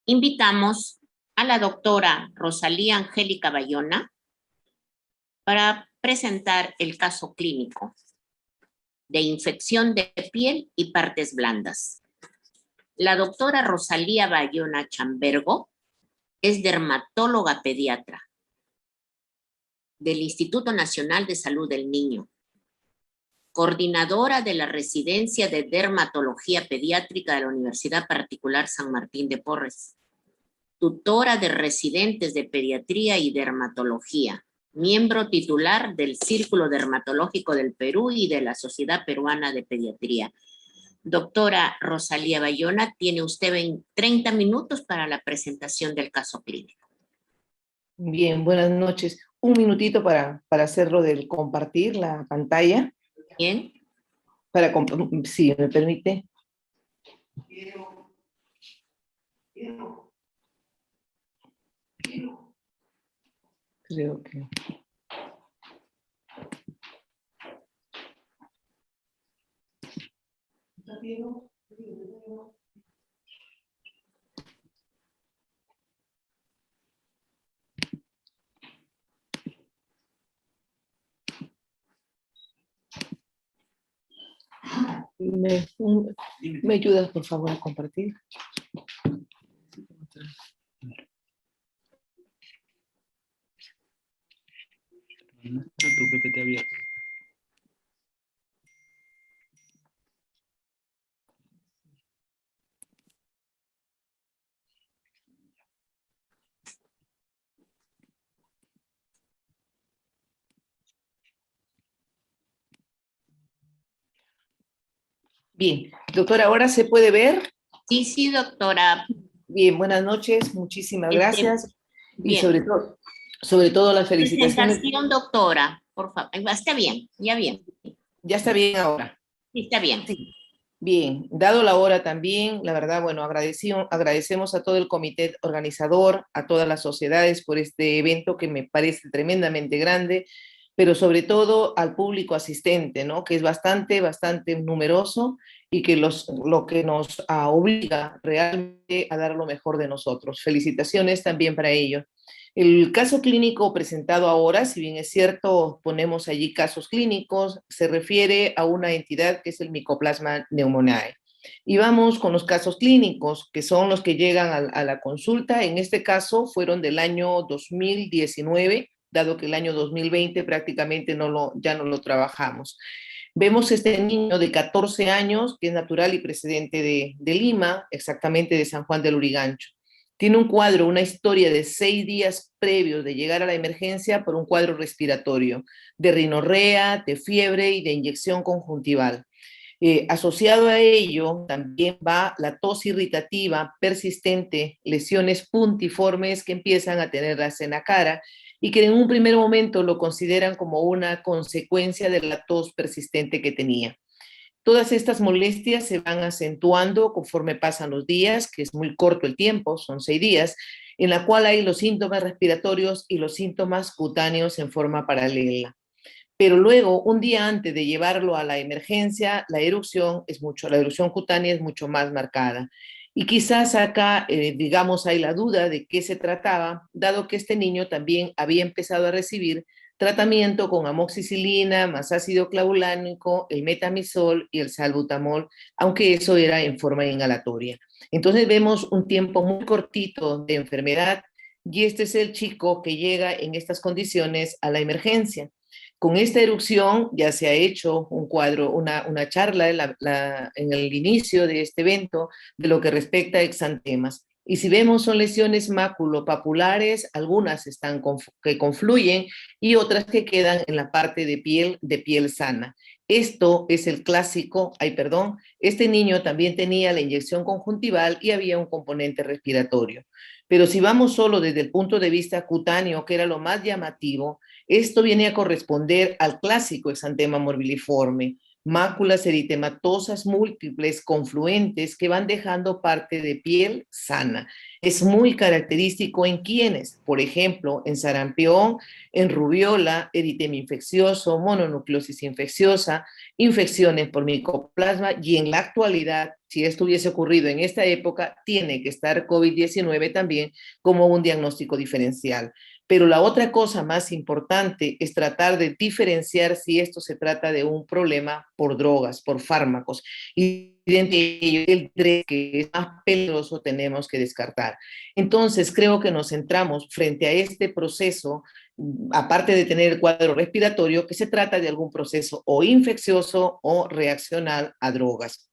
Invitamos a la doctora Rosalía Angélica Bayona para presentar el caso clínico de infección de piel y partes blandas. La doctora Rosalía Bayona Chambergo es dermatóloga pediatra del Instituto Nacional de Salud del Niño, coordinadora de la Residencia de Dermatología Pediátrica de la Universidad Particular San Martín de Porres, tutora de residentes de pediatría y dermatología, miembro titular del Círculo Dermatológico del Perú y de la Sociedad Peruana de Pediatría. Doctora Rosalía Bayona, tiene usted 30 minutos para la presentación del caso clínico. Bien, buenas noches. Un minutito para hacerlo del compartir la pantalla. Bien. Sí, me permite. Creo que... ¿Me ayudas, por favor, a compartir? Tu PPT abierto. Bien, doctora, ¿ahora se puede ver? Sí, doctora. Bien, buenas noches, muchísimas gracias. Bien. Y sobre todo las felicitaciones. Presentación, doctora, por favor. Está bien, ya bien. ¿Ya está bien ahora? Sí, está bien. Sí. Bien, dado la hora también, la verdad, bueno, agradecemos a todo el comité organizador, a todas las sociedades por este evento que me parece tremendamente grande, pero sobre todo al público asistente, ¿no? Que es bastante numeroso y que lo que nos obliga realmente a dar lo mejor de nosotros. Felicitaciones también para ello. El caso clínico presentado ahora, si bien es cierto, ponemos allí casos clínicos, se refiere a una entidad que es el Mycoplasma pneumoniae. Y vamos con los casos clínicos, que son los que llegan a la consulta. En este caso fueron del año 2019, dado que el año 2020 prácticamente ya no lo trabajamos. Vemos este niño de 14 años, que es natural y procedente de Lima, exactamente de San Juan del Lurigancho. Tiene un cuadro, una historia de 6 días previos de llegar a la emergencia por un cuadro respiratorio, de rinorrea, de fiebre y de inyección conjuntival. Asociado a ello también va la tos irritativa persistente, lesiones puntiformes que empiezan a tenerlas en la cara y que en un primer momento lo consideran como una consecuencia de la tos persistente que tenía. Todas estas molestias se van acentuando conforme pasan los días, que es muy corto el tiempo, son 6 días, en la cual hay los síntomas respiratorios y los síntomas cutáneos en forma paralela. Pero luego, un día antes de llevarlo a la emergencia, la erupción cutánea es mucho más marcada. Y quizás acá, digamos, hay la duda de qué se trataba, dado que este niño también había empezado a recibir tratamiento con amoxicilina, más ácido clavulánico, el metamizol y el salbutamol, aunque eso era en forma inhalatoria. Entonces vemos un tiempo muy cortito de enfermedad y este es el chico que llega en estas condiciones a la emergencia. Con esta erupción ya se ha hecho un cuadro, una charla en el inicio de este evento de lo que respecta a exantemas. Y si vemos son lesiones maculopapulares, algunas que confluyen y otras que quedan en la parte de piel sana. Esto es el clásico, este niño también tenía la inyección conjuntival y había un componente respiratorio. Pero si vamos solo desde el punto de vista cutáneo, que era lo más llamativo, esto viene a corresponder al clásico exantema morbiliforme. máculas eritematosas múltiples, confluentes, que van dejando parte de piel sana. Es muy característico en quienes, por ejemplo, en sarampión, en rubiola, eritema infeccioso, mononucleosis infecciosa, infecciones por micoplasma, y en la actualidad, si esto hubiese ocurrido en esta época, tiene que estar COVID-19 también como un diagnóstico diferencial. Pero la otra cosa más importante es tratar de diferenciar si esto se trata de un problema por drogas, por fármacos. Y entre ellos, el DRES, que es más peligroso, tenemos que descartar. Entonces, creo que nos centramos frente a este proceso, aparte de tener el cuadro respiratorio, que se trata de algún proceso o infeccioso o reaccional a drogas.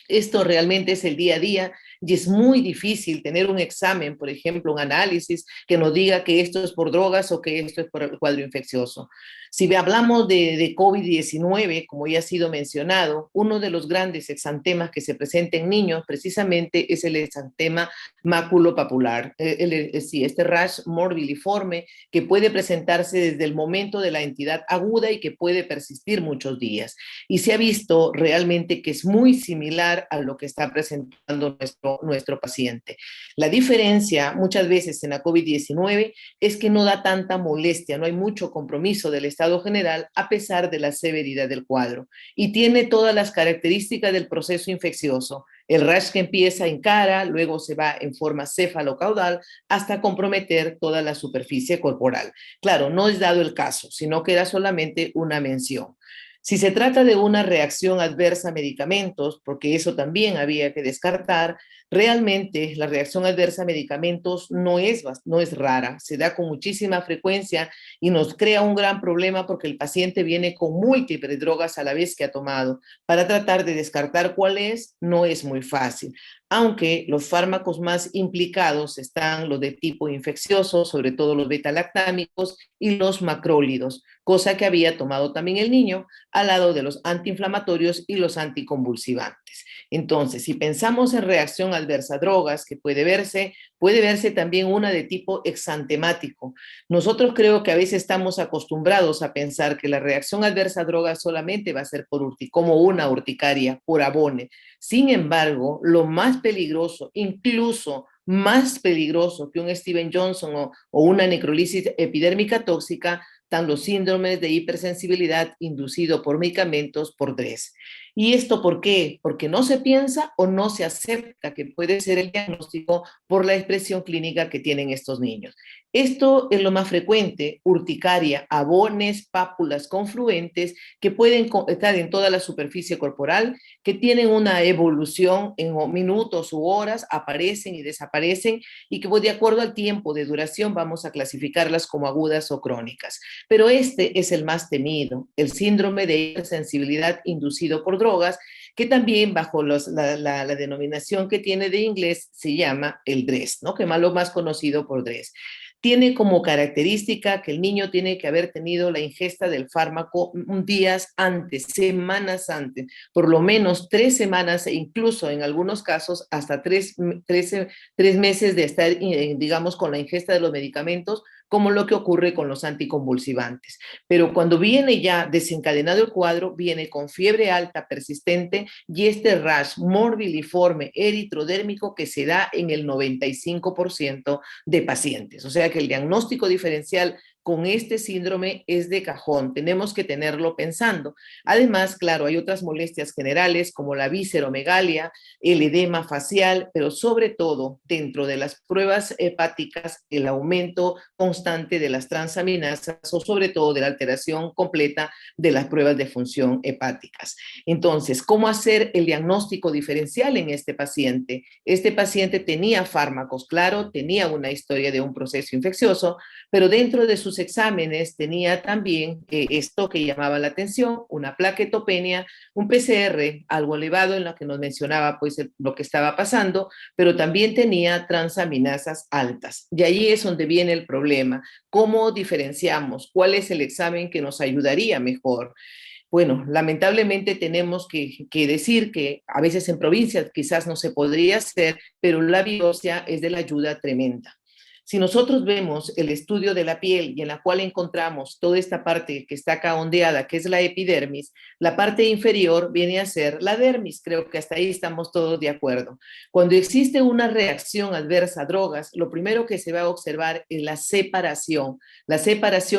Esto realmente es el día a día y es muy difícil tener un examen, por ejemplo, un análisis que nos diga que esto es por drogas o que esto es por el cuadro infeccioso. Si hablamos de COVID-19, como ya ha sido mencionado, uno de los grandes exantemas que se presenta en niños precisamente es el exantema maculopapular, sí, este rash morbiliforme que puede presentarse desde el momento de la entidad aguda y que puede persistir muchos días. Y se ha visto realmente que es muy similar a lo que está presentando nuestro paciente. La diferencia muchas veces en la COVID-19 es que no da tanta molestia, no hay mucho compromiso del estado general a pesar de la severidad del cuadro y tiene todas las características del proceso infeccioso. El rash que empieza en cara, luego se va en forma cefalocaudal hasta comprometer toda la superficie corporal. Claro, no es dado el caso, sino que era solamente una mención. Si se trata de una reacción adversa a medicamentos, porque eso también había que descartar, realmente la reacción adversa a medicamentos no es rara, se da con muchísima frecuencia y nos crea un gran problema porque el paciente viene con múltiples drogas a la vez que ha tomado. Para tratar de descartar cuál es, no es muy fácil. Aunque los fármacos más implicados están los de tipo infeccioso, sobre todo los beta-lactámicos y los macrólidos, cosa que había tomado también el niño al lado de los antiinflamatorios y los anticonvulsivantes. Entonces, si pensamos en reacción adversa a drogas, que puede verse también una de tipo exantemático. Nosotros creo que a veces estamos acostumbrados a pensar que la reacción adversa a drogas solamente va a ser como una urticaria, por abone. Sin embargo, lo más peligroso, incluso más peligroso que un Steven Johnson o una necrolisis epidérmica tóxica, están los síndromes de hipersensibilidad inducido por medicamentos por DRES. ¿Y esto por qué? Porque no se piensa o no se acepta que puede ser el diagnóstico por la expresión clínica que tienen estos niños. Esto es lo más frecuente, urticaria, abones, pápulas confluentes que pueden estar en toda la superficie corporal, que tienen una evolución en minutos u horas, aparecen y desaparecen y que de acuerdo al tiempo de duración vamos a clasificarlas como agudas o crónicas. Pero este es el más temido, el síndrome de hipersensibilidad inducido por drogas, que también bajo la denominación que tiene de inglés se llama el DRES, ¿no? Que es lo más conocido por DRES. Tiene como característica que el niño tiene que haber tenido la ingesta del fármaco días antes, semanas antes, por lo menos 3 semanas e incluso en algunos casos hasta 3 meses de estar, digamos, con la ingesta de los medicamentos, como lo que ocurre con los anticonvulsivantes. Pero cuando viene ya desencadenado el cuadro, viene con fiebre alta persistente y este rash morbiliforme eritrodérmico que se da en el 95% de pacientes. O sea que el diagnóstico diferencial con este síndrome es de cajón, tenemos que tenerlo pensando. Además, claro, hay otras molestias generales como la visceromegalia, el edema facial, pero sobre todo dentro de las pruebas hepáticas, el aumento constante de las transaminasas o sobre todo de la alteración completa de las pruebas de función hepáticas. Entonces, ¿cómo hacer el diagnóstico diferencial en este paciente? Este paciente tenía fármacos, claro, tenía una historia de un proceso infeccioso, pero dentro de sus exámenes tenía también esto que llamaba la atención, una plaquetopenia, un PCR algo elevado en lo que nos mencionaba pues lo que estaba pasando, pero también tenía transaminasas altas. Y ahí es donde viene el problema. ¿Cómo diferenciamos? ¿Cuál es el examen que nos ayudaría mejor? Bueno, lamentablemente tenemos que decir que a veces en provincias quizás no se podría hacer, pero la biopsia es de la ayuda tremenda. Si nosotros vemos el estudio de la piel y en la cual encontramos toda esta parte que está acá ondeada, que es la epidermis, la parte inferior viene a ser la dermis. Creo que hasta ahí estamos todos de acuerdo. Cuando existe una reacción adversa a drogas, lo primero que se va a observar es la separación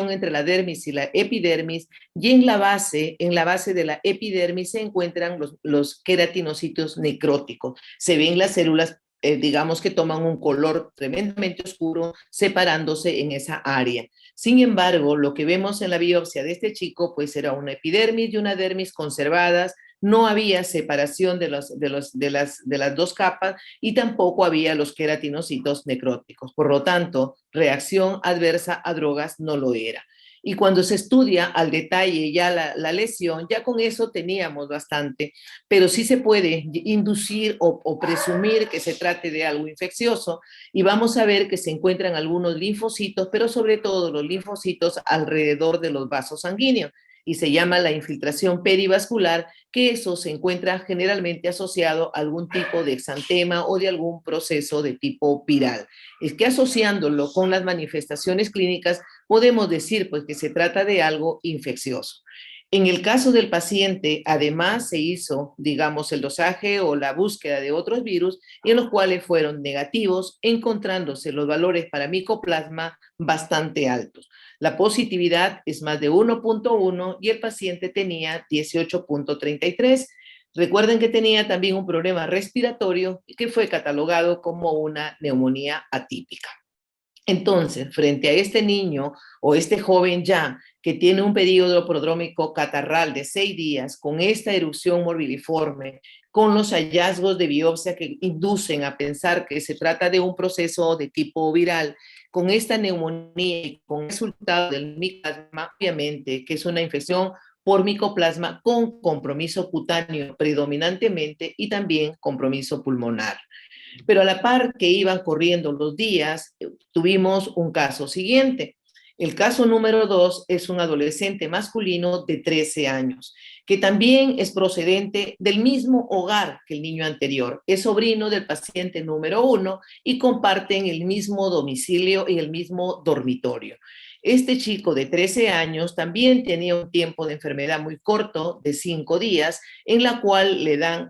entre la dermis y la epidermis, y en la base de la epidermis se encuentran los queratinocitos necróticos. Se ven las células digamos que toman un color tremendamente oscuro separándose en esa área. Sin embargo, lo que vemos en la biopsia de este chico pues era una epidermis y una dermis conservadas, no había separación de las dos capas y tampoco había los queratinocitos necróticos. Por lo tanto, reacción adversa a drogas no lo era. Y cuando se estudia al detalle ya la lesión, ya con eso teníamos bastante, pero sí se puede inducir o presumir que se trate de algo infeccioso y vamos a ver que se encuentran algunos linfocitos, pero sobre todo los linfocitos alrededor de los vasos sanguíneos y se llama la infiltración perivascular, que eso se encuentra generalmente asociado a algún tipo de exantema o de algún proceso de tipo viral. Es que asociándolo con las manifestaciones clínicas podemos decir pues que se trata de algo infeccioso. En el caso del paciente, además se hizo, digamos, el dosaje o la búsqueda de otros virus en los cuales fueron negativos, encontrándose los valores para micoplasma bastante altos. La positividad es más de 1.1 y el paciente tenía 18.33. Recuerden que tenía también un problema respiratorio que fue catalogado como una neumonía atípica. Entonces, frente a este niño o este joven ya que tiene un periodo prodrómico catarral de 6 días, con esta erupción morbilliforme, con los hallazgos de biopsia que inducen a pensar que se trata de un proceso de tipo viral, con esta neumonía y con el resultado del micoplasma, obviamente que es una infección por micoplasma con compromiso cutáneo predominantemente y también compromiso pulmonar. Pero a la par que iban corriendo los días, tuvimos un caso siguiente. El caso número 2 es un adolescente masculino de 13 años, que también es procedente del mismo hogar que el niño anterior. Es sobrino del paciente número 1 y comparten el mismo domicilio y el mismo dormitorio. Este chico de 13 años también tenía un tiempo de enfermedad muy corto, de 5 días, en la cual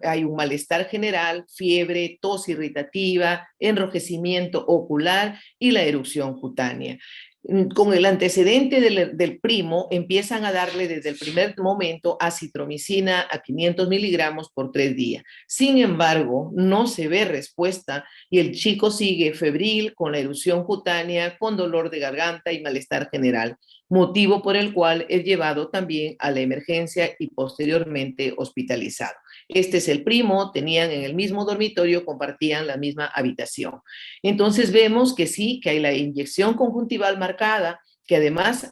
hay un malestar general, fiebre, tos irritativa, enrojecimiento ocular y la erupción cutánea. Con el antecedente del primo, empiezan a darle desde el primer momento acitromicina a 500 miligramos por 3 días. Sin embargo, no se ve respuesta y el chico sigue febril, con la erupción cutánea, con dolor de garganta y malestar general, motivo por el cual es llevado también a la emergencia y posteriormente hospitalizado. Este es el primo, tenían en el mismo dormitorio, compartían la misma habitación. Entonces vemos que sí, que hay la inyección conjuntival marcada, que además,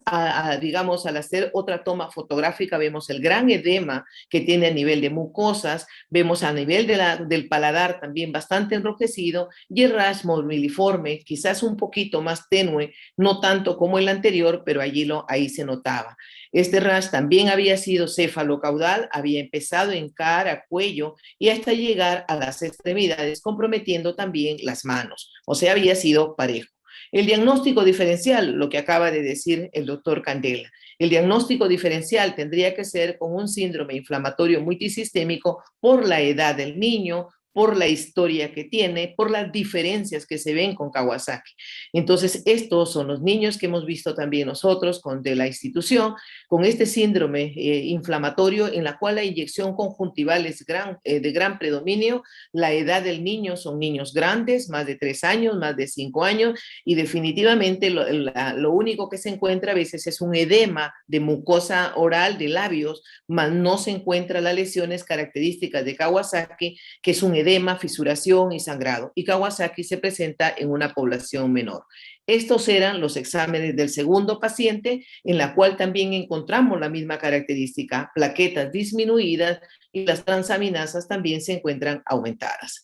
digamos, al hacer otra toma fotográfica, vemos el gran edema que tiene a nivel de mucosas, vemos a nivel del paladar también bastante enrojecido, y el rash morbilliforme, quizás un poquito más tenue, no tanto como el anterior, pero ahí se notaba. Este rash también había sido cefalocaudal, había empezado en cara, cuello, y hasta llegar a las extremidades, comprometiendo también las manos, o sea, había sido parejo. El diagnóstico diferencial, lo que acaba de decir el doctor Candela, el diagnóstico diferencial tendría que ser con un síndrome inflamatorio multisistémico por la edad del niño, por la historia que tiene, por las diferencias que se ven con Kawasaki. Entonces, estos son los niños que hemos visto también nosotros de la institución, con este síndrome inflamatorio en la cual la inyección conjuntival es de gran predominio. La edad del niño son niños grandes, más de 3 años, más de 5 años, y definitivamente lo único que se encuentra a veces es un edema de mucosa oral, de labios, mas no se encuentra las lesiones características de Kawasaki, que es un edema, fisuración y sangrado. Y Kawasaki se presenta en una población menor. Estos eran los exámenes del segundo paciente, en la cual también encontramos la misma característica, plaquetas disminuidas y las transaminasas también se encuentran aumentadas.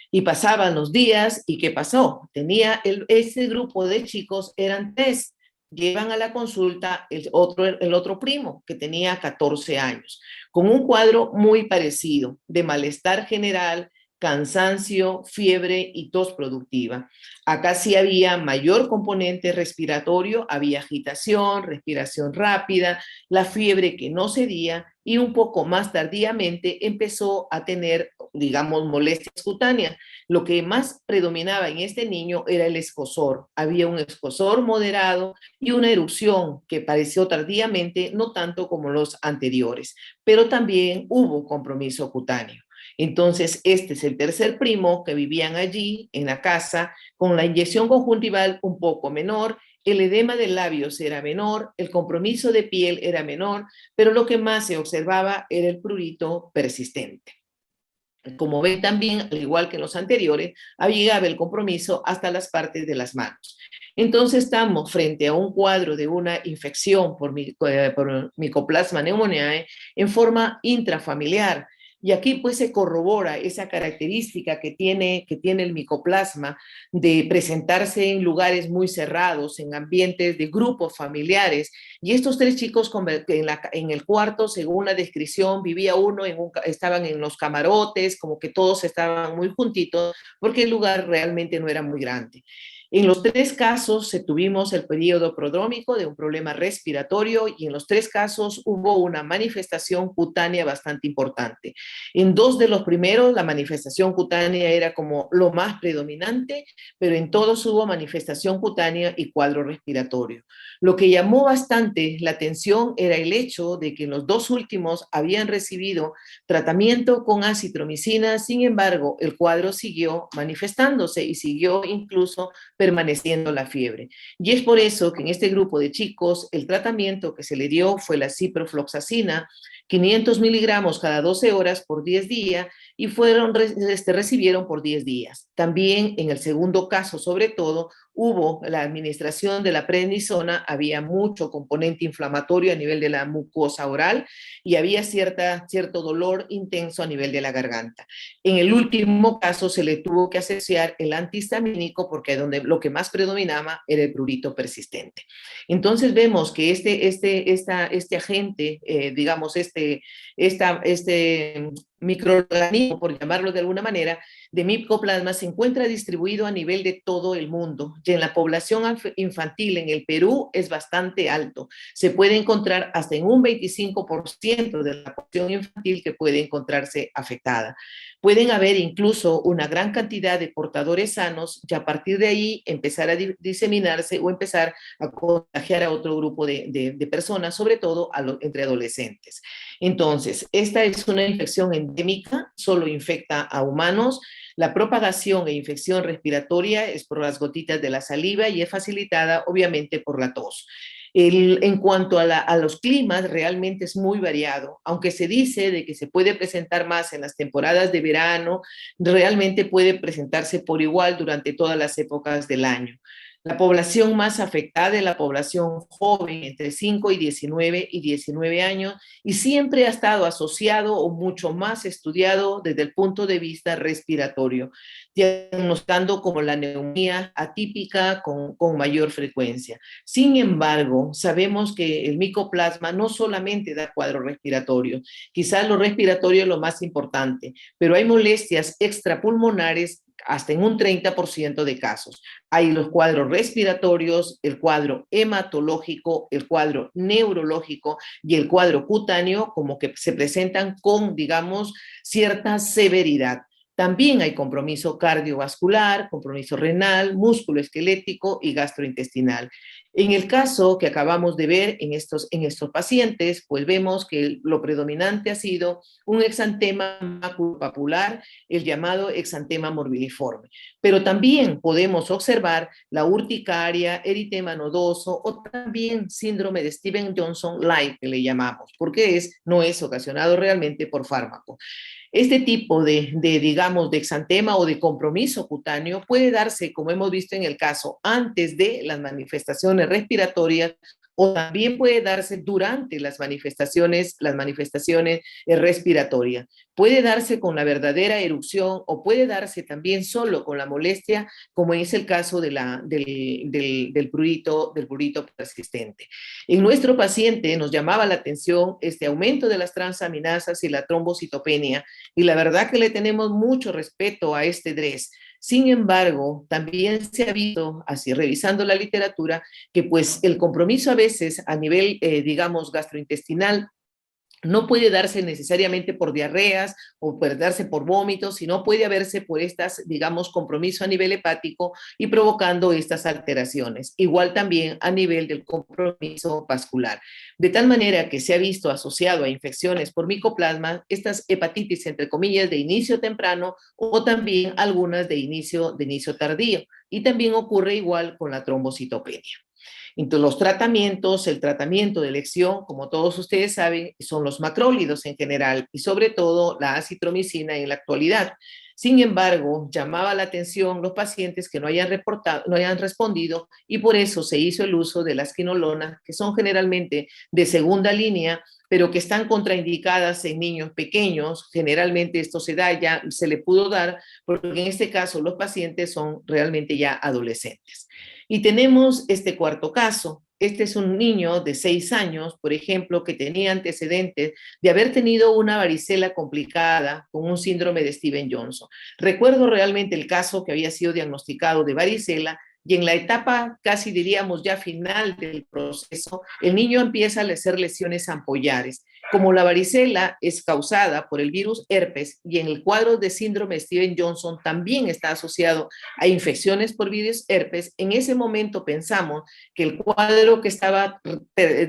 Y pasaban los días, ¿y qué pasó? Ese grupo de chicos eran 3. Llevan a la consulta el otro primo, que tenía 14 años, con un cuadro muy parecido, de malestar general, cansancio, fiebre y tos productiva. Acá sí había mayor componente respiratorio, había agitación, respiración rápida, la fiebre que no cedía y un poco más tardíamente empezó a tener, digamos, molestias cutáneas. Lo que más predominaba en este niño era el escozor. Había un escozor moderado y una erupción que pareció tardíamente, no tanto como los anteriores, pero también hubo compromiso cutáneo. Entonces, este es el tercer primo que vivían allí en la casa con la inyección conjuntival un poco menor, el edema de labios era menor, el compromiso de piel era menor, pero lo que más se observaba era el prurito persistente. Como ven también, al igual que en los anteriores, llegaba el compromiso hasta las partes de las manos. Entonces estamos frente a un cuadro de una infección por Mycoplasma pneumoniae en forma intrafamiliar. Y aquí pues se corrobora esa característica que tiene el micoplasma de presentarse en lugares muy cerrados, en ambientes de grupos familiares. Y estos tres chicos en el cuarto, según la descripción, vivía uno, estaban en los camarotes, como que todos estaban muy juntitos, porque el lugar realmente no era muy grande. En los tres casos tuvimos el periodo prodrómico de un problema respiratorio y en los tres casos hubo una manifestación cutánea bastante importante. En dos de los primeros la manifestación cutánea era como lo más predominante, pero en todos hubo manifestación cutánea y cuadro respiratorio. Lo que llamó bastante la atención era el hecho de que en los dos últimos habían recibido tratamiento con acitromicina, sin embargo, el cuadro siguió manifestándose y siguió incluso permaneciendo la fiebre. Y es por eso que en este grupo de chicos el tratamiento que se le dio fue la ciprofloxacina, 500 miligramos cada 12 horas por 10 días y recibieron por 10 días. También en el segundo caso, sobre todo, hubo la administración de la prednisona, había mucho componente inflamatorio a nivel de la mucosa oral y había cierto dolor intenso a nivel de la garganta. En el último caso se le tuvo que asociar el antihistamínico porque lo que más predominaba era el prurito persistente. Entonces vemos que este agente, digamos, este microorganismo, por llamarlo de alguna manera, de micoplasma se encuentra distribuido a nivel de todo el mundo y en la población infantil en el Perú es bastante alto. Se puede encontrar hasta en un 25% de la población infantil que puede encontrarse afectada. Pueden haber incluso una gran cantidad de portadores sanos y a partir de ahí empezar a diseminarse o empezar a contagiar a otro grupo de personas, sobre todo entre adolescentes. Entonces, esta es una infección endémica, solo infecta a humanos. La propagación e infección respiratoria es por las gotitas de la saliva y es facilitada obviamente por la tos. En cuanto a los climas, realmente es muy variado. Aunque se dice de que se puede presentar más en las temporadas de verano, realmente puede presentarse por igual durante todas las épocas del año. La población más afectada es la población joven, entre 5 y 19 años, y siempre ha estado asociado o mucho más estudiado desde el punto de vista respiratorio, diagnosticando como la neumonía atípica con mayor frecuencia. Sin embargo, sabemos que el micoplasma no solamente da cuadro respiratorio, quizás lo respiratorio es lo más importante, pero hay molestias extrapulmonares hasta en un 30% de casos. Hay los cuadros respiratorios, el cuadro hematológico, el cuadro neurológico y el cuadro cutáneo como que se presentan con, digamos, cierta severidad. También hay compromiso cardiovascular, compromiso renal, musculoesquelético y gastrointestinal. En el caso que acabamos de ver en estos pacientes, pues vemos que lo predominante ha sido un exantema maculopapular, el llamado exantema morbilliforme. Pero también podemos observar la urticaria, eritema nodoso o también síndrome de Stevens-Johnson-like, que le llamamos, porque no es ocasionado realmente por fármaco. Este tipo digamos, de exantema o de compromiso cutáneo puede darse, como hemos visto en el caso, antes de las manifestaciones respiratorias o también puede darse durante las manifestaciones respiratorias. Puede darse con la verdadera erupción o puede darse también solo con la molestia, como es el caso del prurito persistente. En nuestro paciente nos llamaba la atención este aumento de las transaminasas y la trombocitopenia, y la verdad que le tenemos mucho respeto a este DRES. Sin embargo, también se ha visto, así revisando la literatura, que pues el compromiso a veces a nivel, digamos, gastrointestinal no puede darse necesariamente por diarreas o puede darse por vómitos, sino puede haberse por estas, digamos, compromiso a nivel hepático y provocando estas alteraciones. Igual también a nivel del compromiso vascular. De tal manera que se ha visto asociado a infecciones por micoplasma, estas hepatitis, entre comillas, de inicio temprano o también algunas de inicio tardío. Y también ocurre igual con la trombocitopenia. Entonces, los tratamientos, el tratamiento de elección, como todos ustedes saben, son los macrólidos en general y sobre todo la acitromicina en la actualidad. Sin embargo, llamaba la atención los pacientes que no hayan respondido y por eso se hizo el uso de las quinolonas, que son generalmente de segunda línea, pero que están contraindicadas en niños pequeños. Generalmente esto se le pudo dar, porque en este caso los pacientes son realmente ya adolescentes. Y tenemos este cuarto caso. Este es un niño de 6 años, por ejemplo, que tenía antecedentes de haber tenido una varicela complicada con un síndrome de Stevens-Johnson. Recuerdo realmente el caso que había sido diagnosticado de varicela y en la etapa casi diríamos ya final del proceso, el niño empieza a hacer lesiones ampollares. Como la varicela es causada por el virus herpes y en el cuadro de síndrome de Stevens-Johnson también está asociado a infecciones por virus herpes, en ese momento pensamos que el cuadro que estaba,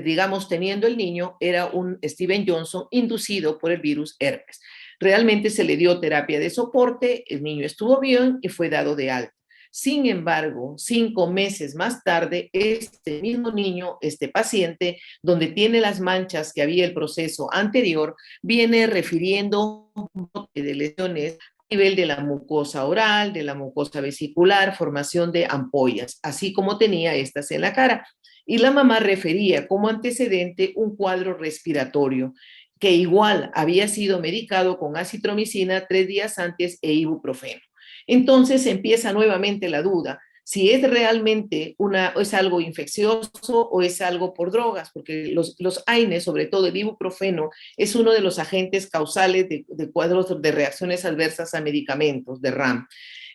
digamos, teniendo el niño era un Stevens-Johnson inducido por el virus herpes. Realmente se le dio terapia de soporte, el niño estuvo bien y fue dado de alta. Sin embargo, 5 meses más tarde, este mismo niño, este paciente, donde tiene las manchas que había el proceso anterior, viene refiriendo un brote de lesiones a nivel de la mucosa oral, de la mucosa vesicular, formación de ampollas, así como tenía estas en la cara. Y la mamá refería como antecedente un cuadro respiratorio que igual había sido medicado con acitromicina 3 días antes e ibuprofeno. Entonces empieza nuevamente la duda, si es realmente es algo infeccioso o es algo por drogas, porque los AINES, sobre todo el ibuprofeno, es uno de los agentes causales de cuadros de reacciones adversas a medicamentos, de RAM.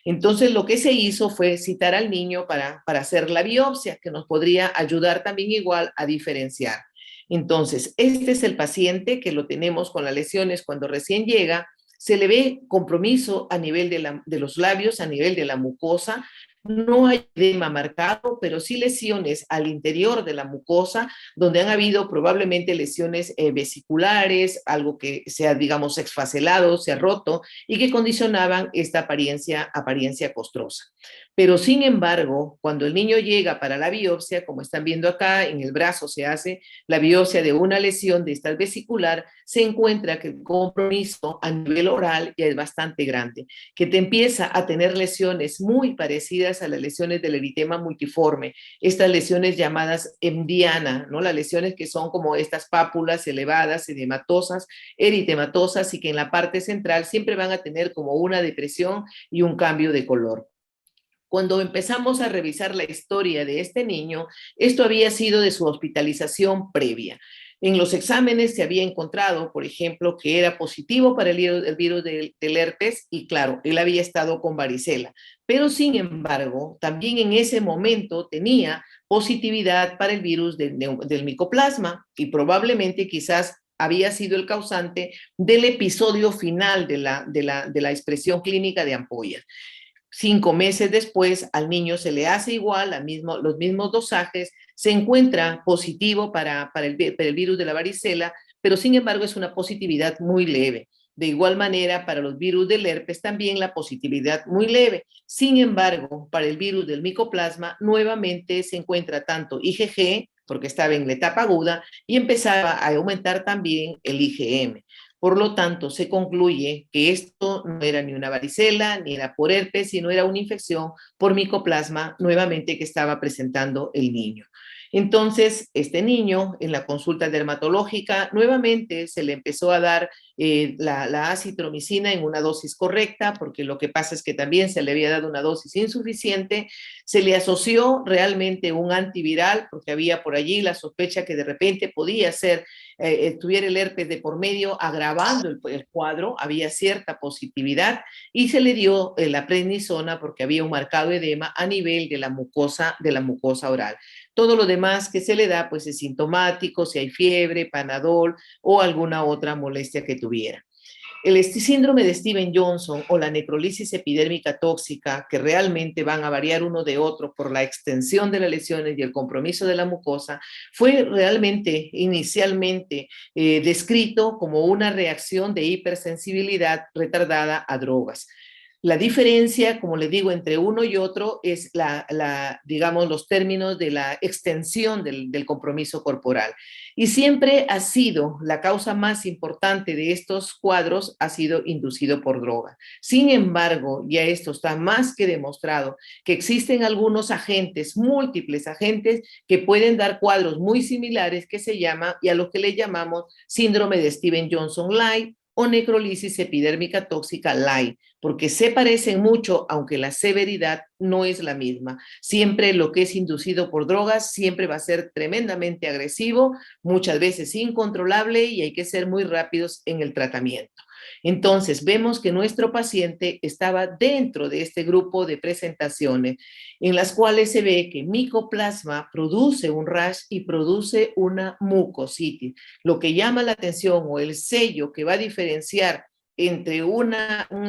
Entonces lo que se hizo fue citar al niño para hacer la biopsia, que nos podría ayudar también igual a diferenciar. Entonces, este es el paciente que lo tenemos con las lesiones cuando recién llega. Se le ve compromiso a nivel de los labios, a nivel de la mucosa. No hay edema marcado, pero sí lesiones al interior de la mucosa, donde han habido probablemente lesiones vesiculares, algo que se ha, digamos, exfaselado, se ha roto, y que condicionaban esta apariencia costrosa. Pero sin embargo, cuando el niño llega para la biopsia, como están viendo acá, en el brazo se hace la biopsia de una lesión de esta vesicular, se encuentra que el compromiso a nivel oral ya es bastante grande, que te empieza a tener lesiones muy parecidas a las lesiones del eritema multiforme, estas lesiones llamadas emdiana, ¿no? Las lesiones que son como estas pápulas elevadas, edematosas, eritematosas, y que en la parte central siempre van a tener como una depresión y un cambio de color. Cuando empezamos a revisar la historia de este niño, esto había sido de su hospitalización previa. En los exámenes se había encontrado, por ejemplo, que era positivo para el virus del herpes y claro, él había estado con varicela. Pero sin embargo, también en ese momento tenía positividad para el virus del micoplasma y probablemente quizás había sido el causante del episodio final de la expresión clínica de ampollas. 5 meses después al niño se le hace igual, los mismos dosajes, se encuentra positivo para el virus de la varicela, pero sin embargo es una positividad muy leve. De igual manera, para los virus del herpes también la positividad muy leve. Sin embargo, para el virus del micoplasma nuevamente se encuentra tanto IgG, porque estaba en la etapa aguda, y empezaba a aumentar también el IgM. Por lo tanto, se concluye que esto no era ni una varicela, ni era por herpes, sino era una infección por micoplasma nuevamente que estaba presentando el niño. Entonces, este niño en la consulta dermatológica nuevamente se le empezó a dar la acitromicina en una dosis correcta, porque lo que pasa es que también se le había dado una dosis insuficiente. Se le asoció realmente un antiviral, porque había por allí la sospecha que de repente podía ser, tuviera el herpes de por medio, agravando el cuadro, había cierta positividad, y se le dio la prednisona porque había un marcado edema a nivel de la mucosa oral. Todo lo demás que se le da, pues es sintomático, si hay fiebre, Panadol o alguna otra molestia que tuviera. El síndrome de Stevens-Johnson o la necrolisis epidérmica tóxica, que realmente van a variar uno de otro por la extensión de las lesiones y el compromiso de la mucosa, fue realmente inicialmente descrito como una reacción de hipersensibilidad retardada a drogas. La diferencia, como les digo, entre uno y otro es digamos, los términos de la extensión del compromiso corporal. Y siempre ha sido, la causa más importante de estos cuadros ha sido inducido por droga. Sin embargo, ya esto está más que demostrado, que existen algunos agentes, múltiples agentes, que pueden dar cuadros muy similares que se llama, y a lo que le llamamos síndrome de Stevens-Johnson light o necrolisis epidérmica tóxica light, porque se parecen mucho, aunque la severidad no es la misma. Siempre lo que es inducido por drogas siempre va a ser tremendamente agresivo, muchas veces incontrolable, y hay que ser muy rápidos en el tratamiento. Entonces, vemos que nuestro paciente estaba dentro de este grupo de presentaciones en las cuales se ve que Mycoplasma produce un rash y produce una mucositis. Lo que llama la atención o el sello que va a diferenciar entre un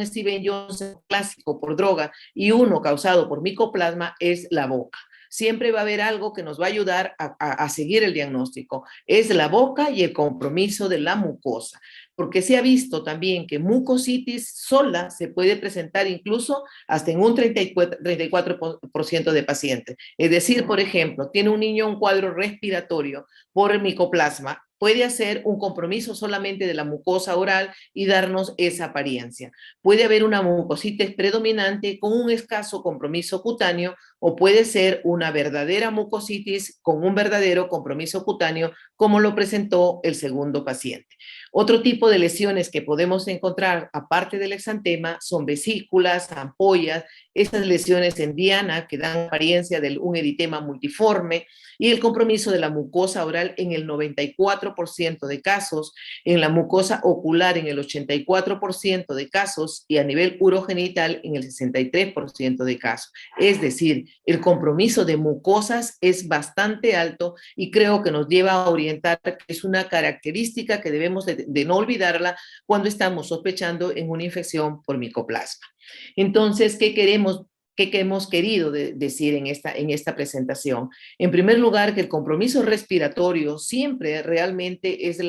Stevens-Johnson clásico por droga y uno causado por Mycoplasma es la boca. Siempre va a haber algo que nos va a ayudar a seguir el diagnóstico. Es la boca y el compromiso de la mucosa, porque se ha visto también que mucositis sola se puede presentar incluso hasta en un 34% de pacientes. Es decir, por ejemplo, tiene un niño un cuadro respiratorio por el Mycoplasma, puede hacer un compromiso solamente de la mucosa oral y darnos esa apariencia. Puede haber una mucositis predominante con un escaso compromiso cutáneo, o puede ser una verdadera mucositis con un verdadero compromiso cutáneo, como lo presentó el segundo paciente. Otro tipo de lesiones que podemos encontrar, aparte del exantema, son vesículas, ampollas, estas lesiones en diana que dan apariencia de un eritema multiforme, y el compromiso de la mucosa oral en el 94% de casos, en la mucosa ocular en el 84% de casos, y a nivel urogenital en el 63% de casos. Es decir, el compromiso de mucosas es bastante alto, y creo que nos lleva a orientar que es una característica que debemos de no olvidarla cuando estamos sospechando en una infección por Mycoplasma. Entonces, ¿qué hemos querido decir en esta presentación? En primer lugar, que el compromiso respiratorio siempre realmente es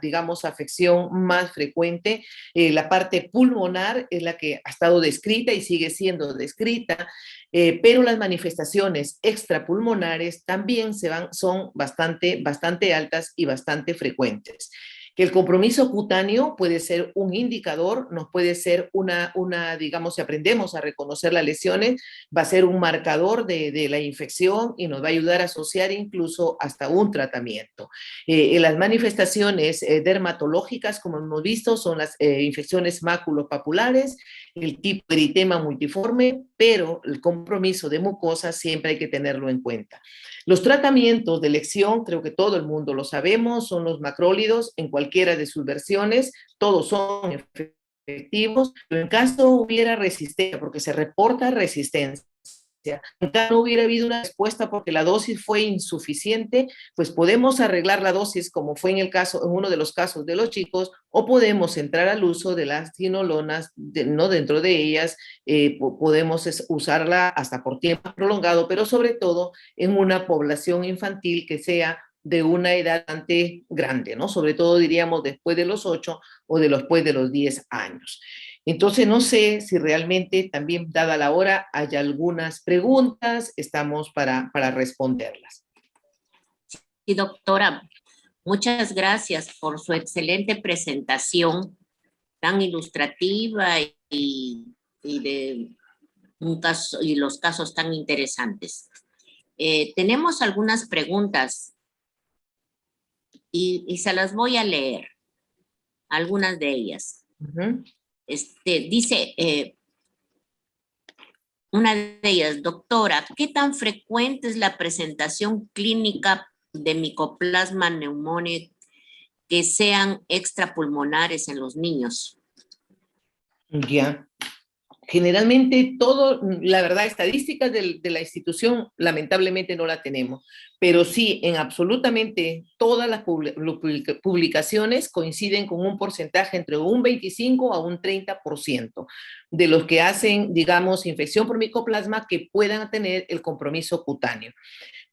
digamos, afección más frecuente. La parte pulmonar es la que ha estado descrita y sigue siendo descrita, pero las manifestaciones extrapulmonares también son bastante altas y bastante frecuentes. Que el compromiso cutáneo puede ser un indicador, nos puede ser digamos, si aprendemos a reconocer las lesiones, va a ser un marcador de la infección y nos va a ayudar a asociar incluso hasta un tratamiento. Las manifestaciones dermatológicas, como hemos visto, son las infecciones maculopapulares, el tipo de eritema multiforme, pero el compromiso de mucosa siempre hay que tenerlo en cuenta. Los tratamientos de elección, creo que todo el mundo lo sabemos, son los macrólidos en cualquiera de sus versiones, todos son efectivos, pero en caso hubiera resistencia, porque se reporta resistencia, en caso no hubiera habido una respuesta porque la dosis fue insuficiente, pues podemos arreglar la dosis como fue en uno de los casos de los chicos, o podemos entrar al uso de las quinolonas, no dentro de ellas, podemos usarla hasta por tiempo prolongado, pero sobre todo en una población infantil que sea de una edad bastante grande, ¿no? Sobre todo diríamos después de los 8 o después de los 10 años. Entonces, no sé si realmente también, dada la hora, hay algunas preguntas, estamos para responderlas. Sí, doctora, muchas gracias por su excelente presentación, tan ilustrativa y de un caso, y los casos tan interesantes. Tenemos algunas preguntas y se las voy a leer, algunas de ellas. Ujú. Dice una de ellas, doctora, ¿qué tan frecuente es la presentación clínica de micoplasma pneumoniae que sean extrapulmonares en los niños? Ya. Generalmente todo, la verdad, estadísticas de la institución lamentablemente no la tenemos, pero sí, en absolutamente todas las publicaciones coinciden con un porcentaje entre un 25 a un 30% de los que hacen, digamos, infección por micoplasma que puedan tener el compromiso cutáneo.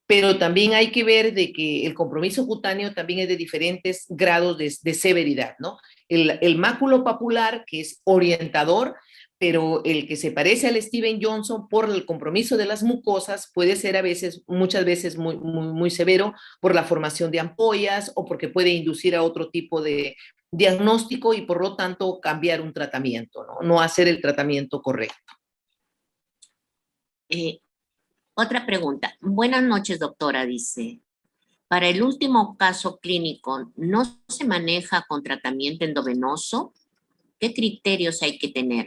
Pero también hay que ver de que el compromiso cutáneo también es de diferentes grados de severidad, ¿no? El máculo papular, que es orientador, pero el que se parece al Steven Johnson por el compromiso de las mucosas puede ser a veces, muchas veces muy severo por la formación de ampollas o porque puede inducir a otro tipo de diagnóstico y por lo tanto cambiar un tratamiento, ¿no? No hacer el tratamiento correcto. Otra pregunta. Buenas noches, doctora, dice. Para el último caso clínico, ¿no se maneja con tratamiento endovenoso? ¿Qué criterios hay que tener?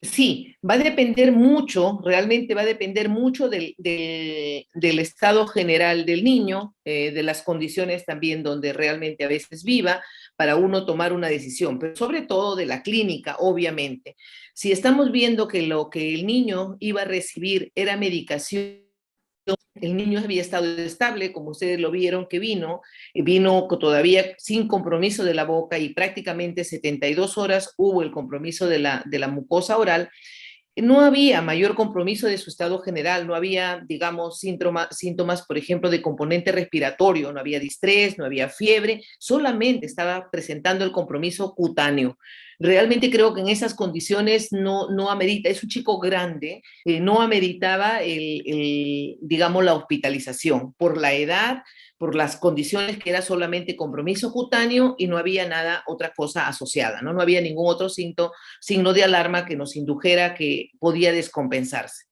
Sí, va a depender mucho, realmente va a depender mucho del estado general del niño, de las condiciones también donde realmente a veces viva, para uno tomar una decisión, pero sobre todo de la clínica, obviamente. Si estamos viendo que lo que el niño iba a recibir era medicación, el niño había estado estable, como ustedes lo vieron que vino todavía sin compromiso de la boca y prácticamente 72 horas hubo el compromiso de la mucosa oral. No había mayor compromiso de su estado general, no había, digamos, síntomas, por ejemplo, de componente respiratorio, no había distrés, no había fiebre, solamente estaba presentando el compromiso cutáneo. Realmente creo que en esas condiciones no amerita, es un chico grande, no ameritaba digamos, la hospitalización por la edad, por las condiciones que era solamente compromiso cutáneo y no había nada, otra cosa asociada, ¿no? No había ningún otro signo de alarma que nos indujera que podía descompensarse.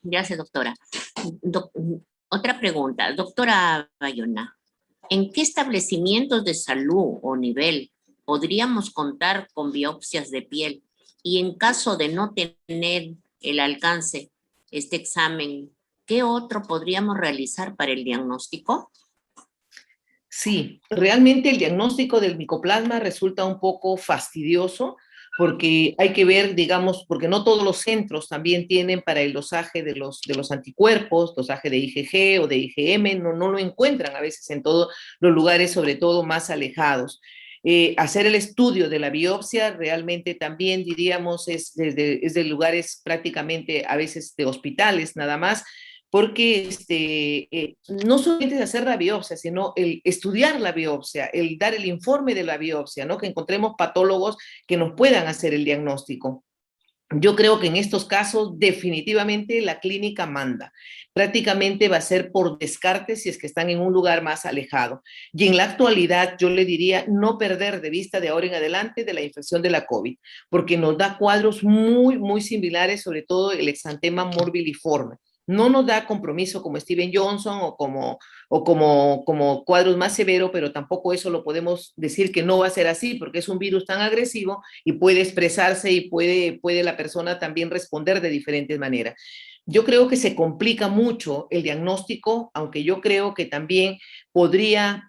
Gracias, doctora. Otra pregunta. Doctora Bayona, ¿en qué establecimientos de salud o nivel podríamos contar con biopsias de piel? Y en caso de no tener el alcance, este examen, ¿qué otro podríamos realizar para el diagnóstico? Sí, realmente el diagnóstico del micoplasma resulta un poco fastidioso porque hay que ver, digamos, porque no todos los centros también tienen para el dosaje de los anticuerpos, dosaje de IgG o de IgM, no lo encuentran a veces en todos los lugares, sobre todo más alejados. Hacer el estudio de la biopsia realmente también diríamos es de lugares prácticamente a veces de hospitales nada más, porque no solamente es hacer la biopsia, sino el estudiar la biopsia, el dar el informe de la biopsia, ¿no? Que encontremos patólogos que nos puedan hacer el diagnóstico. Yo creo que en estos casos definitivamente la clínica manda. Prácticamente va a ser por descarte si es que están en un lugar más alejado. Y en la actualidad yo le diría no perder de vista de ahora en adelante de la infección de la COVID, porque nos da cuadros muy similares, sobre todo el exantema morbiliforme. No nos da compromiso como Steven Johnson como cuadros más severos, pero tampoco eso lo podemos decir que no va a ser así, porque es un virus tan agresivo y puede expresarse y puede la persona también responder de diferentes maneras. Yo creo que se complica mucho el diagnóstico, aunque yo creo que también podría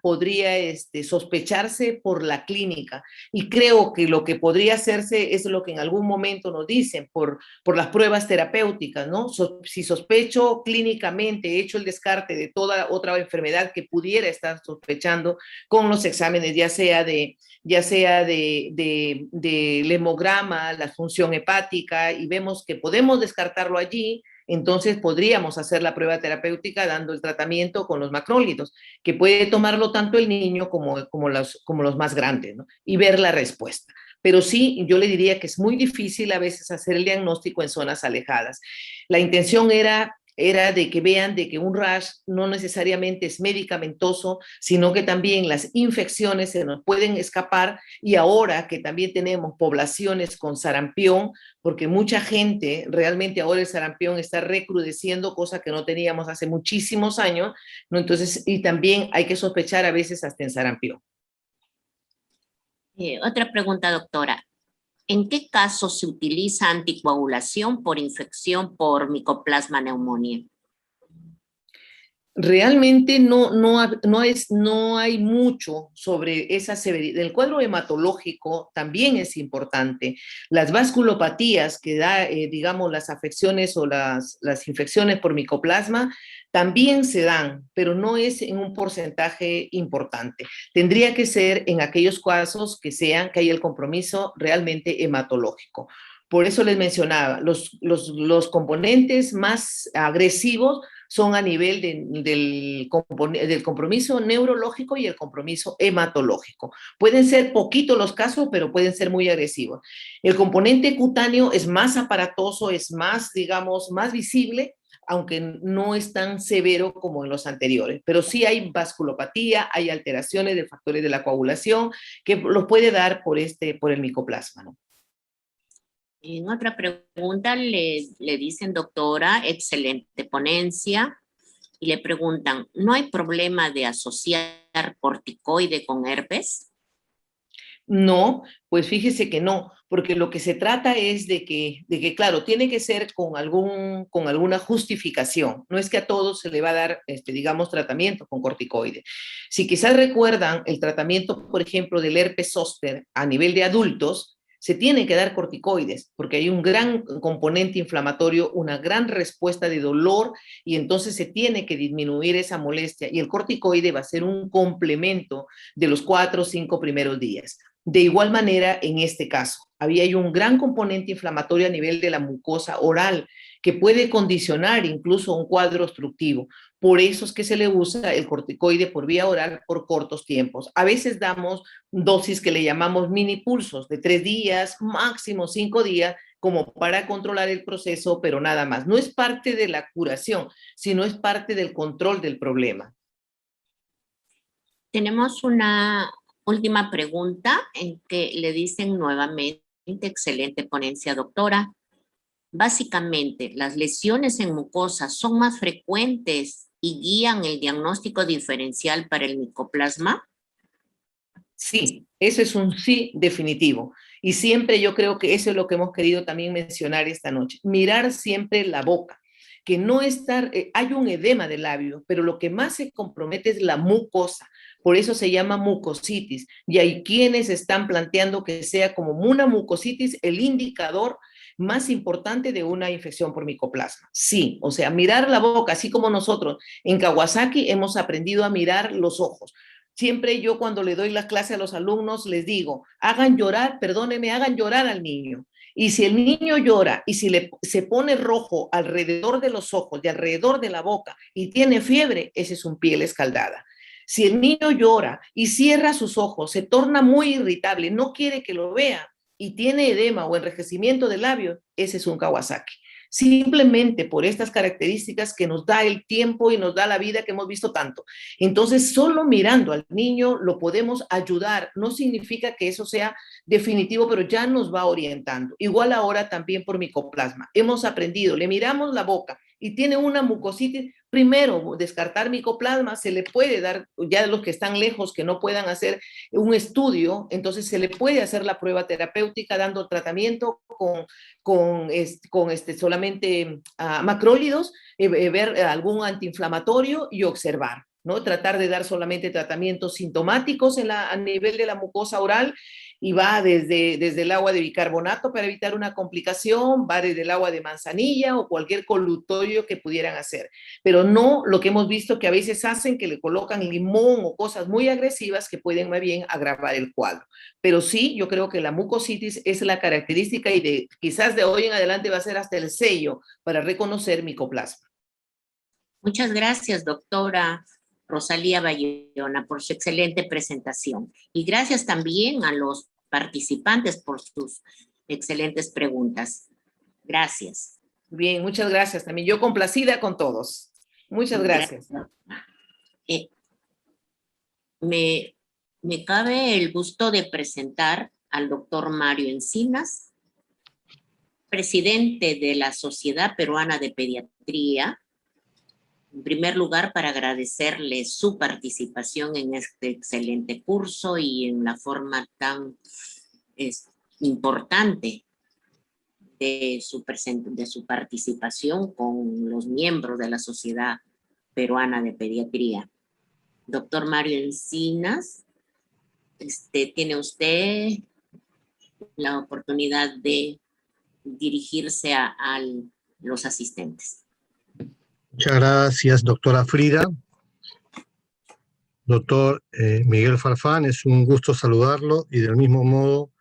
sospecharse por la clínica. Y creo que lo que podría hacerse es lo que en algún momento nos dicen por las pruebas terapéuticas, ¿no? Si sospecho clínicamente, he hecho el descarte de toda otra enfermedad que pudiera estar sospechando con los exámenes, ya sea de hemograma, la función hepática, y vemos que podemos descartarlo allí, entonces podríamos hacer la prueba terapéutica dando el tratamiento con los macrólidos, que puede tomarlo tanto el niño como los más grandes, ¿no? Y ver la respuesta. Pero sí, yo le diría que es muy difícil a veces hacer el diagnóstico en zonas alejadas. La intención era era de que vean de que un rash no necesariamente es medicamentoso, sino que también las infecciones se nos pueden escapar, y ahora que también tenemos poblaciones con sarampión, porque mucha gente, realmente ahora el sarampión está recrudeciendo, cosa que no teníamos hace muchísimos años, ¿no? Entonces, y también hay que sospechar a veces hasta en sarampión. Otra pregunta, doctora. ¿En qué caso se utiliza anticoagulación por infección por Mycoplasma pneumoniae? Realmente no hay mucho sobre esa severidad. El cuadro hematológico también es importante. Las vasculopatías que da, digamos, las afecciones o las infecciones por micoplasma también se dan, pero no es en un porcentaje importante. Tendría que ser en aquellos casos que hay el compromiso realmente hematológico. Por eso les mencionaba, los componentes más agresivos son a nivel del compromiso neurológico y el compromiso hematológico. Pueden ser poquitos los casos, pero pueden ser muy agresivos. El componente cutáneo es más aparatoso, es más, digamos, más visible, aunque no es tan severo como en los anteriores. Pero sí hay vasculopatía, hay alteraciones de factores de la coagulación que los puede dar por el micoplasma, ¿no? En otra pregunta le dicen, doctora, excelente ponencia, y le preguntan, ¿no hay problema de asociar corticoide con herpes? No, pues fíjese que no, porque lo que se trata es de que claro, tiene que ser con alguna justificación. No es que a todos se le va a dar, digamos, tratamiento con corticoides. Si quizás recuerdan el tratamiento, por ejemplo, del herpes zóster a nivel de adultos, se tiene que dar corticoides, porque hay un gran componente inflamatorio, una gran respuesta de dolor, y entonces se tiene que disminuir esa molestia, y el corticoide va a ser un complemento de los 4 o 5 primeros días. De igual manera, en este caso, había un gran componente inflamatorio a nivel de la mucosa oral que puede condicionar incluso un cuadro obstructivo. Por eso es que se le usa el corticoide por vía oral por cortos tiempos. A veces damos dosis que le llamamos mini pulsos de 3 días, máximo 5 días, como para controlar el proceso, pero nada más. No es parte de la curación, sino es parte del control del problema. Tenemos una última pregunta en que le dicen nuevamente, excelente ponencia, doctora. Básicamente, ¿las lesiones en mucosa son más frecuentes y guían el diagnóstico diferencial para el micoplasma? Sí, eso es un sí definitivo. Y siempre yo creo que eso es lo que hemos querido también mencionar esta noche. Mirar siempre la boca, que no estar, hay un edema del labio, pero lo que más se compromete es la mucosa. Por eso se llama mucositis. Y hay quienes están planteando que sea como una mucositis el indicador más importante de una infección por micoplasma. Sí, o sea, mirar la boca, así como nosotros en Kawasaki hemos aprendido a mirar los ojos. Siempre yo cuando le doy la clase a los alumnos les digo, hagan llorar, perdónenme, hagan llorar al niño. Y si el niño llora y si se pone rojo alrededor de los ojos y alrededor de la boca y tiene fiebre, ese es un piel escaldada. Si el niño llora y cierra sus ojos, se torna muy irritable, no quiere que lo vea y tiene edema o enrejecimiento de labios, ese es un Kawasaki. Simplemente por estas características que nos da el tiempo y nos da la vida que hemos visto tanto. Entonces, solo mirando al niño lo podemos ayudar. No significa que eso sea definitivo, pero ya nos va orientando. Igual ahora también por micoplasma. Hemos aprendido, le miramos la boca y tiene una mucositis, primero descartar micoplasma, se le puede dar, ya los que están lejos, que no puedan hacer un estudio, entonces se le puede hacer la prueba terapéutica dando tratamiento con solamente macrólidos, ver algún antiinflamatorio y observar, ¿no? Tratar de dar solamente tratamientos sintomáticos a nivel de la mucosa oral, y va desde el agua de bicarbonato para evitar una complicación, va desde el agua de manzanilla o cualquier colutorio que pudieran hacer. Pero no lo que hemos visto que a veces hacen, que le colocan limón o cosas muy agresivas que pueden más bien agravar el cuadro. Pero sí, yo creo que la mucositis es la característica y quizás de hoy en adelante va a ser hasta el sello para reconocer micoplasma. Muchas gracias, doctora Rosalía Bayona, por su excelente presentación. Y gracias también a los participantes por sus excelentes preguntas. Gracias. Bien, muchas gracias también. Yo complacida con todos. Muchas gracias. Eh, me cabe el gusto de presentar al doctor Mario Encinas, presidente de la Sociedad Peruana de Pediatría. En primer lugar, para agradecerle su participación en este excelente curso y en la forma tan importante de su participación con los miembros de la Sociedad Peruana de Pediatría. Doctor Mario Encinas, tiene usted la oportunidad de dirigirse a los asistentes. Muchas gracias, doctora Frida. Doctor Miguel Farfán, es un gusto saludarlo, y del mismo modo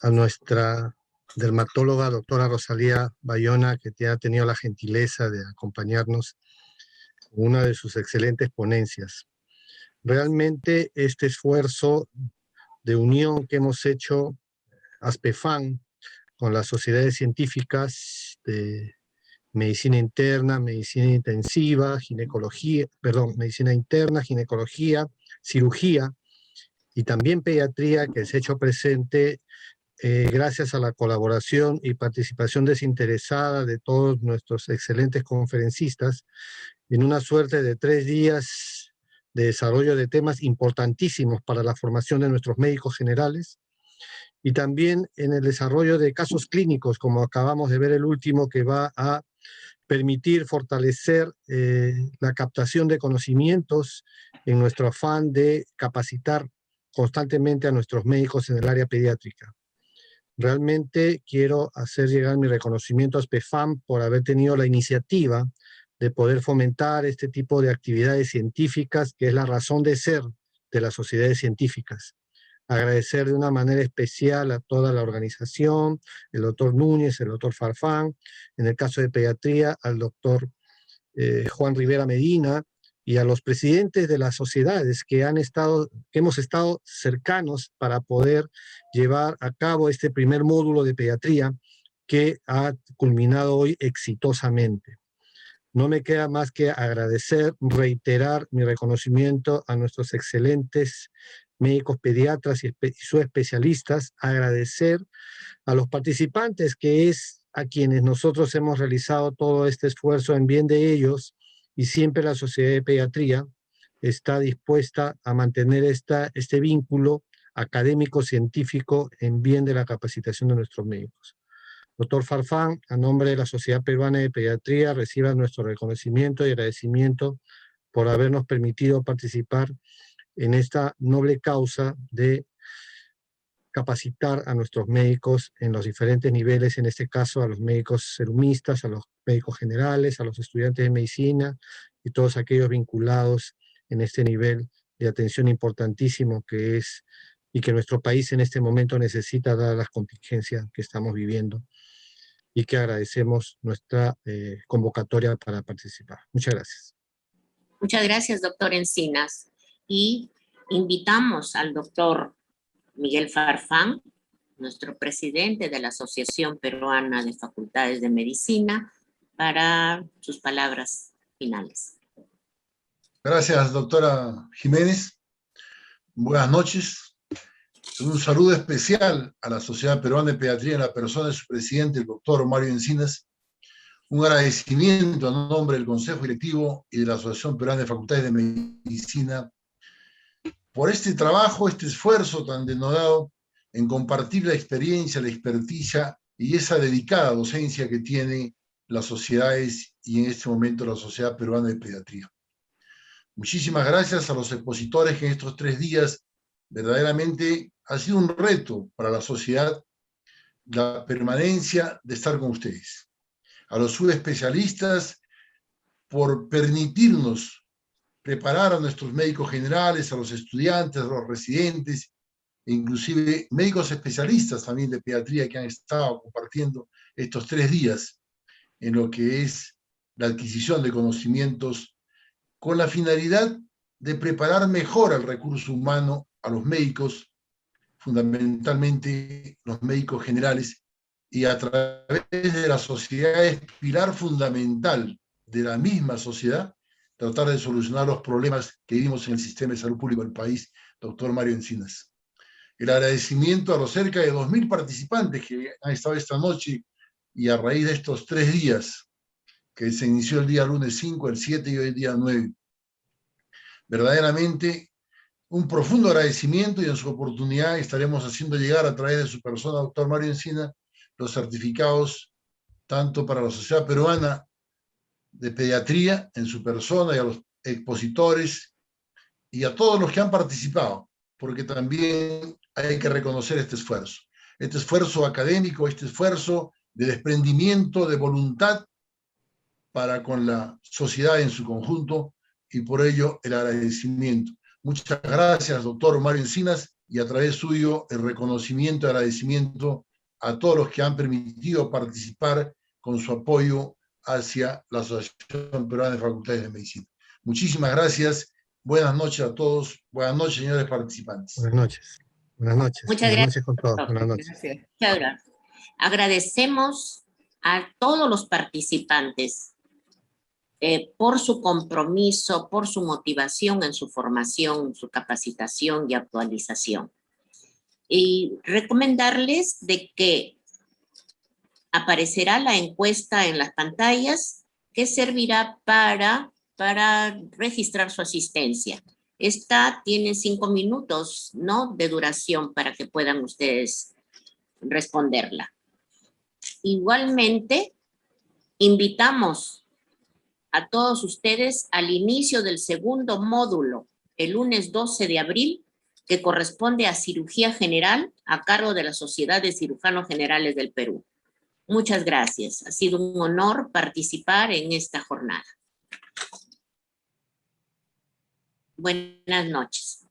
a nuestra dermatóloga, doctora Rosalía Bayona, que ha tenido la gentileza de acompañarnos en una de sus excelentes ponencias. Realmente este esfuerzo de unión que hemos hecho ASPEFAN con las sociedades científicas de medicina interna, medicina intensiva, medicina interna, ginecología, cirugía y también pediatría, que se ha hecho presente gracias a la colaboración y participación desinteresada de todos nuestros excelentes conferencistas, en una suerte de 3 días de desarrollo de temas importantísimos para la formación de nuestros médicos generales, y también en el desarrollo de casos clínicos, como acabamos de ver el último, que va a permitir fortalecer la captación de conocimientos en nuestro afán de capacitar constantemente a nuestros médicos en el área pediátrica. Realmente quiero hacer llegar mi reconocimiento a ASPEFAM por haber tenido la iniciativa de poder fomentar este tipo de actividades científicas, que es la razón de ser de las sociedades científicas. Agradecer de una manera especial a toda la organización, el doctor Núñez, el doctor Farfán, en el caso de pediatría, al doctor Juan Rivera Medina, y a los presidentes de las sociedades que hemos estado cercanos para poder llevar a cabo este primer módulo de pediatría que ha culminado hoy exitosamente. No me queda más que agradecer, reiterar mi reconocimiento a nuestros excelentes médicos pediatras y sus especialistas, agradecer a los participantes, que es a quienes nosotros hemos realizado todo este esfuerzo en bien de ellos, y siempre la Sociedad de Pediatría está dispuesta a mantener este vínculo académico-científico en bien de la capacitación de nuestros médicos. Doctor Farfán, a nombre de la Sociedad Peruana de Pediatría, reciba nuestro reconocimiento y agradecimiento por habernos permitido participar en esta noble causa de capacitar a nuestros médicos en los diferentes niveles, en este caso a los médicos serumistas, a los médicos generales, a los estudiantes de medicina y todos aquellos vinculados en este nivel de atención importantísimo que es y que nuestro país en este momento necesita, dadas las contingencias que estamos viviendo, y que agradecemos nuestra convocatoria para participar. Muchas gracias. Muchas gracias, doctor Encinas. Y invitamos al doctor Miguel Farfán, nuestro presidente de la Asociación Peruana de Facultades de Medicina, para sus palabras finales. Gracias, doctora Jiménez. Buenas noches. Un saludo especial a la Sociedad Peruana de Pediatría en la persona de su presidente, el doctor Mario Encinas. Un agradecimiento a nombre del Consejo Directivo y de la Asociación Peruana de Facultades de Medicina por este trabajo, este esfuerzo tan denodado en compartir la experiencia, la experticia y esa dedicada docencia que tiene las sociedades y en este momento la Sociedad Peruana de Pediatría. Muchísimas gracias a los expositores que en estos 3 días verdaderamente ha sido un reto para la sociedad la permanencia de estar con ustedes. A los subespecialistas por permitirnos preparar a nuestros médicos generales, a los estudiantes, a los residentes, e inclusive médicos especialistas también de pediatría que han estado compartiendo estos 3 días en lo que es la adquisición de conocimientos con la finalidad de preparar mejor al recurso humano, a los médicos, fundamentalmente los médicos generales, y a través de la sociedad es pilar fundamental de la misma sociedad, tratar de solucionar los problemas que vivimos en el sistema de salud público del país, doctor Mario Encinas. El agradecimiento a los cerca de 2.000 participantes que han estado esta noche y a raíz de estos 3 días, que se inició el día lunes 5, el 7 y hoy día 9. Verdaderamente un profundo agradecimiento, y en su oportunidad estaremos haciendo llegar a través de su persona, doctor Mario Encinas, los certificados tanto para la Sociedad Peruana de Pediatría en su persona y a los expositores y a todos los que han participado, porque también hay que reconocer este esfuerzo académico, este esfuerzo de desprendimiento, de voluntad para con la sociedad en su conjunto, y por ello el agradecimiento. Muchas gracias, doctor Mario Encinas, y a través suyo el reconocimiento y agradecimiento a todos los que han permitido participar con su apoyo hacia la Asociación Peruana de Facultades de Medicina. Muchísimas gracias. Buenas noches a todos. Buenas noches, señores participantes. Buenas noches. Buenas noches. Muchas Buenas gracias. noches con todos. Buenas noches. Gracias. Muchas gracias. Agradecemos a todos los participantes por su compromiso, por su motivación en su formación, su capacitación y actualización. Y recomendarles de que aparecerá la encuesta en las pantallas que servirá para registrar su asistencia. Esta tiene 5 minutos, ¿no?, de duración para que puedan ustedes responderla. Igualmente, invitamos a todos ustedes al inicio del segundo módulo, el lunes 12 de abril, que corresponde a cirugía general a cargo de la Sociedad de Cirujanos Generales del Perú. Muchas gracias. Ha sido un honor participar en esta jornada. Buenas noches.